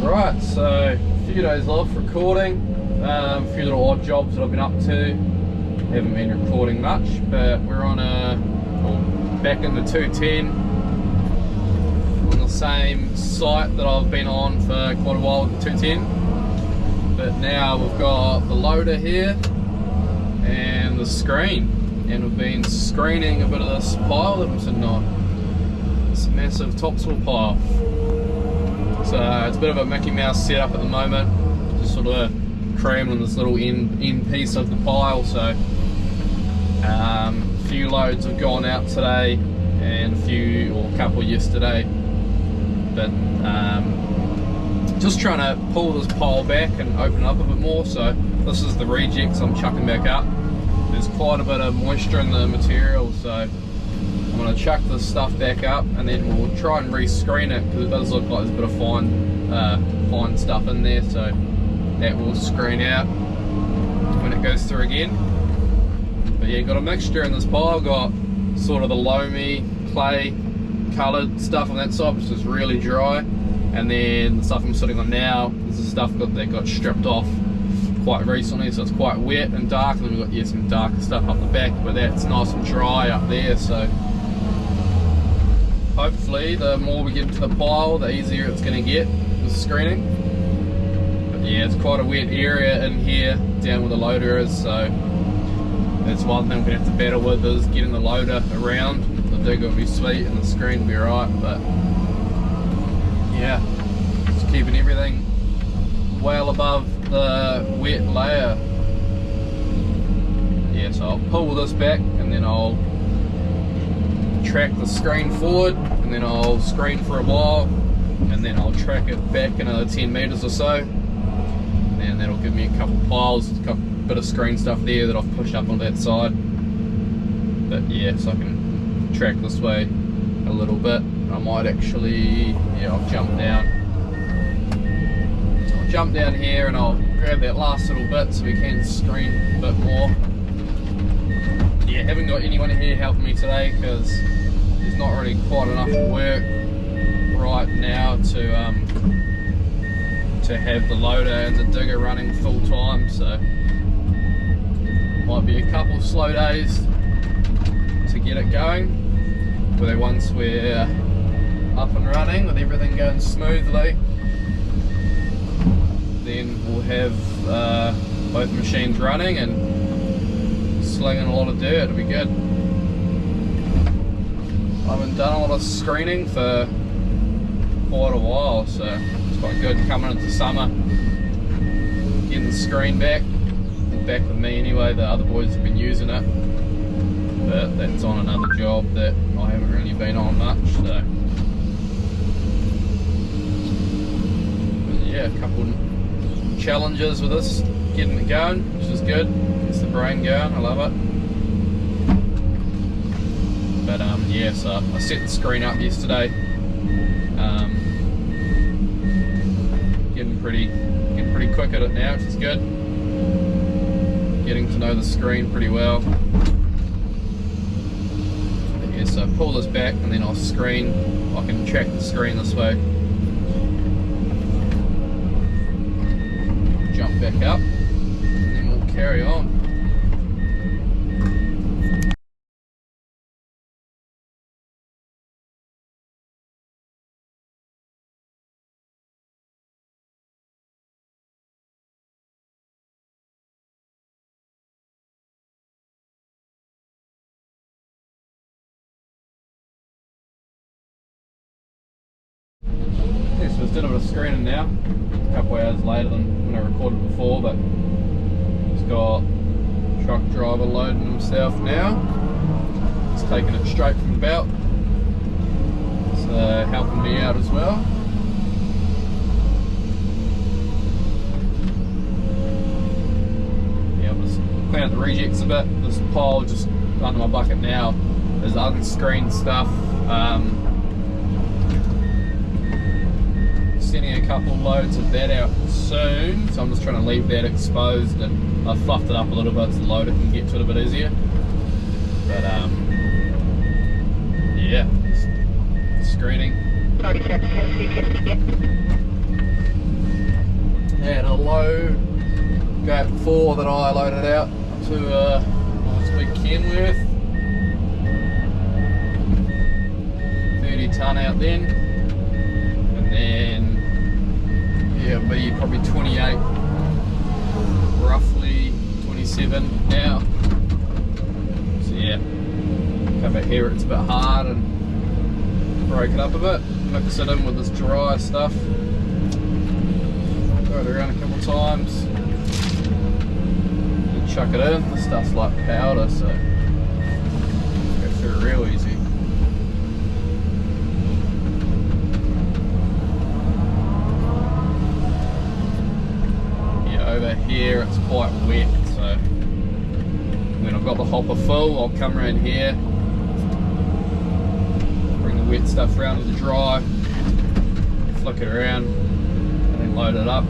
Right, so a few days off recording, a few little odd jobs that I've been up to. Haven't been recording much, but we're on back in the 210 on the same site that I've been on for quite a while with the 210. But now we've got the loader here and the screen, and we've been screening a bit of this pile that I'm sitting on. This massive topsoil pile. So it's a bit of a Mickey Mouse setup at the moment, just sort of crammed on this little end piece of the pile. So a few loads have gone out today and a couple yesterday, but just trying to pull this pile back and open it up a bit more. So this is the rejects I'm chucking back up. There's quite a bit of moisture in the material, so I'm going to chuck this stuff back up and then we'll try and re-screen it, because it does look like there's a bit of fine stuff in there, so that will screen out when it goes through again. But yeah, got a mixture in this pile. Got sort of the loamy, clay coloured stuff on that side, which is really dry, and then the stuff I'm sitting on now is the stuff that got stripped off quite recently, so it's quite wet and dark. And then we've got some darker stuff up the back, but that's nice and dry up there. So hopefully the more we get into the pile, the easier it's going to get with screening. But yeah, it's quite a wet area in here down where the loader is, so that's one thing we're going to have to battle with, is getting the loader around. The digger will be sweet and the screen will be right, but yeah, just keeping everything well above the wet layer. Yeah, so I'll pull this back and then I'll track the screen forward, and then I'll screen for a while, and then I'll track it back another 10 meters or so, and that'll give me a couple piles, a bit of screen stuff there that I've pushed up on that side. But yeah, so I can track this way a little bit. I might actually, yeah, I'll jump down. So I'll jump down here and I'll grab that last little bit so we can screen a bit more. Yeah, haven't got anyone here helping me today because there's not really quite enough work right now to have the loader and the digger running full time, so might be a couple slow days to get it going. But once we're up and running with everything going smoothly, then we'll have both machines running and slinging a lot of dirt. It'll be good. I haven't done a lot of screening for quite a while, so it's quite good coming into summer, getting the screen back with me anyway. The other boys have been using it, but that's on another job that I haven't really been on much. So but yeah, a couple challenges with this, getting it going, which is good. Gets the brain going, I love it. But yeah, so I set the screen up yesterday. Getting pretty quick at it now, which is good. Getting to know the screen pretty well. But yeah, so pull this back and then I'll screen. I can track the screen this way. Jump back up and then we'll carry on. So it's done a bit of screening now, a couple hours later than when I recorded before, but just got truck driver loading himself now. He's taking it straight from the belt, so helping me out as well. Yeah, I'm just cleaning out the rejects a bit. This pile just under my bucket now is unscreened stuff. Sending a couple loads of that out soon, so I'm just trying to leave that exposed, and I've fluffed it up a little bit so the loader can get to it a bit easier. But yeah, screening. load gate 4 that I loaded out to nice big Kenworth. 30 tonne out then, and then yeah, it'll be probably 28, roughly 27 now. So yeah, come back here, it's a bit hard and break it up a bit, mix it in with this dry stuff, throw it around a couple of times, and chuck it in. This stuff's like powder, so it goes through real easy. Over here it's quite wet, so when I've got the hopper full, I'll come around here, bring the wet stuff around to the dry, flick it around, and then load it up.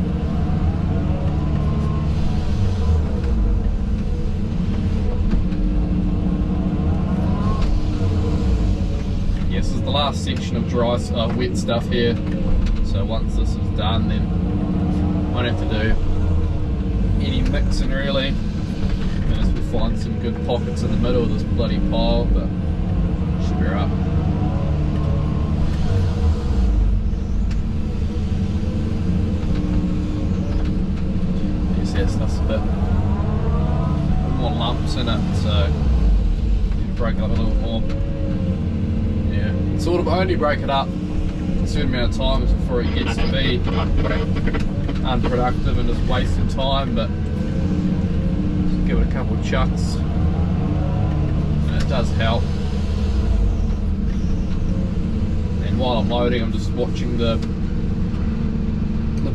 Yes, this is the last section of dry wet stuff here, so once this is done, then I won't have to do any mixing really, unless we find some good pockets in the middle of this bloody pile, but should be right. Yes, that stuff's a bit more lumps in it, so need to break it up a little more. Yeah, sort of only break it up a certain amount of times before it gets to be unproductive and just wasting time, but just give it a couple of chucks and it does help. And while I'm loading, I'm just watching the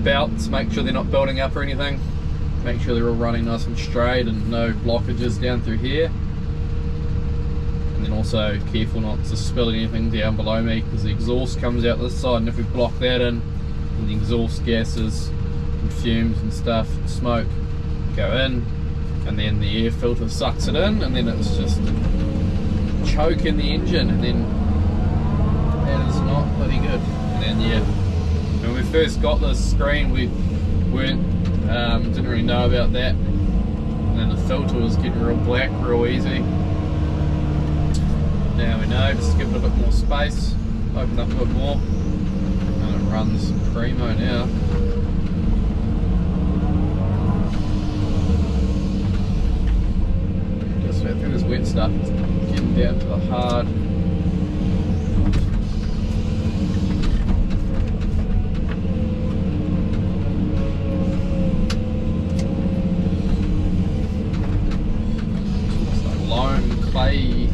belts, make sure they're not building up or anything, make sure they're all running nice and straight and no blockages down through here, and then also careful not to spill anything down below me, because the exhaust comes out this side, and if we block that in, then the exhaust gases and fumes and stuff, smoke, go in, and then the air filter sucks it in, and then it's just choking the engine, and then that is not bloody good. And then yeah, when we first got this screen, we didn't really know about that, and then the filter was getting real black real easy. Now we know, just give it a bit more space, open up a bit more, and it runs primo now. Just about through this wet stuff, it's getting down to the hard. It's like loam, clay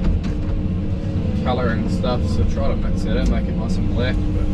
colouring stuff, so try to mix it in, make it nice and black, but